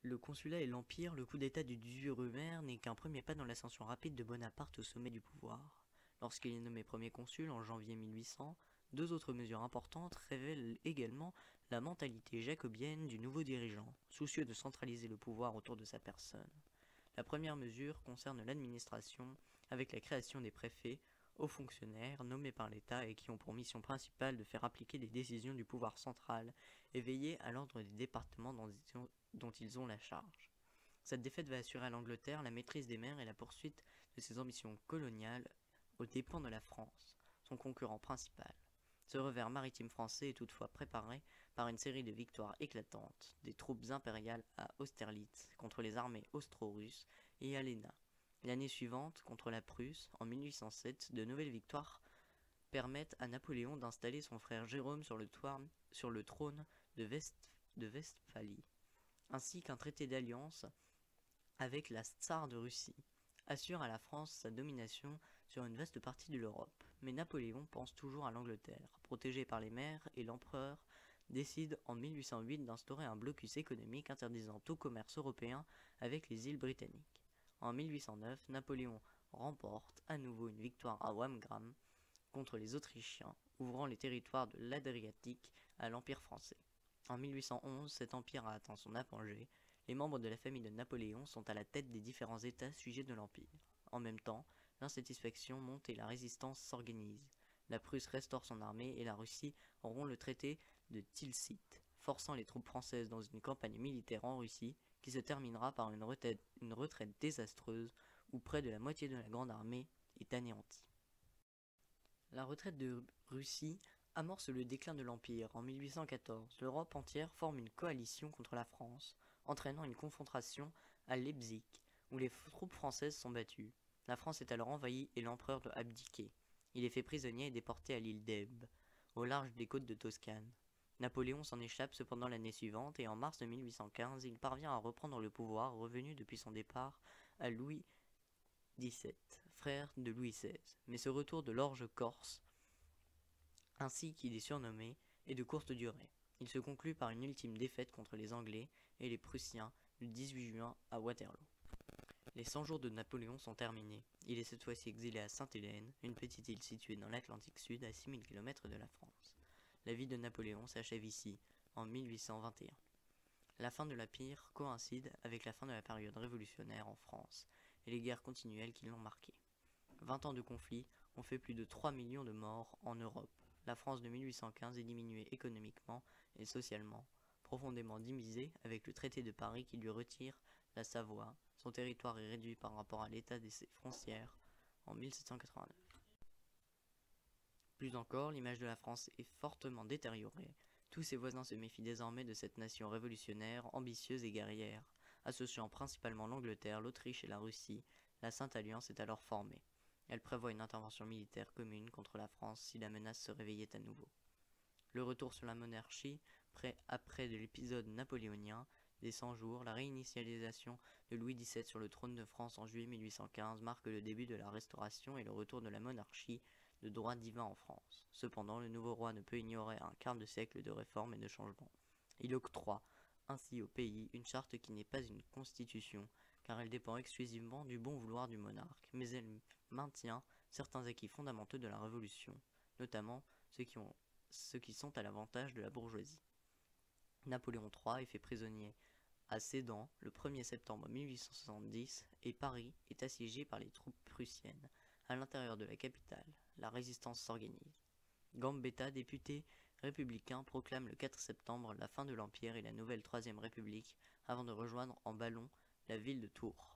le consulat et l'Empire, le coup d'état du 18 Brumaire n'est qu'un premier pas dans l'ascension rapide de Bonaparte au sommet du pouvoir. Lorsqu'il est nommé premier consul en janvier 1800, deux autres mesures importantes révèlent également la mentalité jacobienne du nouveau dirigeant, soucieux de centraliser le pouvoir autour de sa personne. La première mesure concerne l'administration, avec la création des préfets, hauts fonctionnaires nommés par l'État et qui ont pour mission principale de faire appliquer des décisions du pouvoir central et veiller à l'ordre des départements dont ils ont la charge. Cette défaite va assurer à l'Angleterre la maîtrise des mers et la poursuite de ses ambitions coloniales aux dépens de la France, son concurrent principal. Ce revers maritime français est toutefois préparé par une série de victoires éclatantes des troupes impériales à Austerlitz contre les armées austro-russes et à Léna. L'année suivante, contre la Prusse, en 1807, de nouvelles victoires permettent à Napoléon d'installer son frère Jérôme sur le trône de Westphalie, ainsi qu'un traité d'alliance avec la Tsar de Russie, assure à la France sa domination sur une vaste partie de l'Europe. Mais Napoléon pense toujours à l'Angleterre. Protégé par les mers, et l'empereur décide en 1808 d'instaurer un blocus économique interdisant tout commerce européen avec les îles britanniques. En 1809, Napoléon remporte à nouveau une victoire à Wagram contre les Autrichiens, ouvrant les territoires de l'Adriatique à l'Empire français. En 1811, cet empire a atteint son apogée. Les membres de la famille de Napoléon sont à la tête des différents États sujets de l'Empire. En même temps, l'insatisfaction monte et la résistance s'organise. La Prusse restaure son armée et la Russie rompt le traité de Tilsit, forçant les troupes françaises dans une campagne militaire en Russie qui se terminera par une retraite désastreuse où près de la moitié de la grande armée est anéantie. La retraite de Russie amorce le déclin de l'Empire. En 1814, l'Europe entière forme une coalition contre la France, entraînant une confrontation à Leipzig, où les troupes françaises sont battues. La France est alors envahie et l'empereur doit abdiquer. Il est fait prisonnier et déporté à l'île d'Elbe, au large des côtes de Toscane. Napoléon s'en échappe cependant l'année suivante et en mars de 1815, il parvient à reprendre le pouvoir revenu depuis son départ à Louis XVII, frère de Louis XVI. Mais ce retour de l'orge corse, ainsi qu'il est surnommé, est de courte durée. Il se conclut par une ultime défaite contre les Anglais et les Prussiens le 18 juin à Waterloo. Les 100 jours de Napoléon sont terminés. Il est cette fois-ci exilé à Sainte-Hélène, une petite île située dans l'Atlantique Sud à 6000 km de la France. La vie de Napoléon s'achève ici, en 1821. La fin de l'Empire coïncide avec la fin de la période révolutionnaire en France et les guerres continuelles qui l'ont marqué. 20 ans de conflit ont fait plus de 3 millions de morts en Europe. La France de 1815 est diminuée économiquement et socialement, profondément divisée avec le traité de Paris qui lui retire la Savoie. Son territoire est réduit par rapport à l'état de ses frontières en 1789. Plus encore, l'image de la France est fortement détériorée. Tous ses voisins se méfient désormais de cette nation révolutionnaire, ambitieuse et guerrière. Associant principalement l'Angleterre, l'Autriche et la Russie, la Sainte Alliance est alors formée. Elle prévoit une intervention militaire commune contre la France si la menace se réveillait à nouveau. Le retour sur la monarchie, après de l'épisode napoléonien des 100 jours, la réinitialisation de Louis XVII sur le trône de France en juillet 1815 marque le début de la restauration et le retour de la monarchie de droit divin en France. Cependant, le nouveau roi ne peut ignorer un quart de siècle de réformes et de changements. Il octroie ainsi au pays une charte qui n'est pas une constitution, car elle dépend exclusivement du bon vouloir du monarque, mais elle maintient certains acquis fondamentaux de la Révolution, notamment ceux qui sont à l'avantage de la bourgeoisie. Napoléon III est fait prisonnier à Sedan le 1er septembre 1870 et Paris est assiégé par les troupes prussiennes. À l'intérieur de la capitale, la résistance s'organise. Gambetta, député républicain, proclame le 4 septembre la fin de l'Empire et la nouvelle Troisième République avant de rejoindre en ballon la ville de Tours.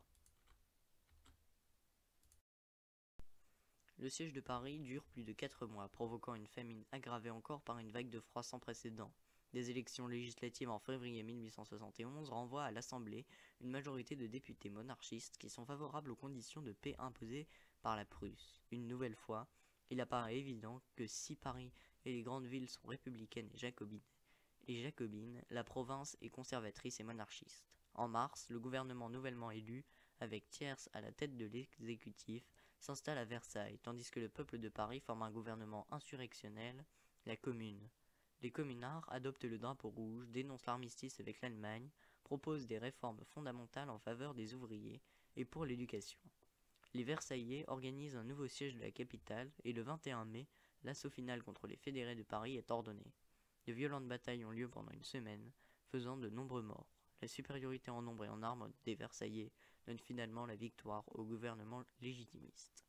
Le siège de Paris dure plus de 4 mois, provoquant une famine aggravée encore par une vague de froid sans précédent. Des élections législatives en février 1871 renvoient à l'Assemblée une majorité de députés monarchistes qui sont favorables aux conditions de paix imposées par la Prusse. Une nouvelle fois, il apparaît évident que si Paris et les grandes villes sont républicaines et jacobines, la province est conservatrice et monarchiste. En mars, le gouvernement nouvellement élu, avec Thiers à la tête de l'exécutif, s'installe à Versailles, tandis que le peuple de Paris forme un gouvernement insurrectionnel, la Commune. Les communards adoptent le drapeau rouge, dénoncent l'armistice avec l'Allemagne, propose des réformes fondamentales en faveur des ouvriers et pour l'éducation. Les Versaillais organisent un nouveau siège de la capitale et le 21 mai, l'assaut final contre les fédérés de Paris est ordonné. De violentes batailles ont lieu pendant une semaine, faisant de nombreux morts. La supériorité en nombre et en armes des Versaillais donne finalement la victoire au gouvernement légitimiste.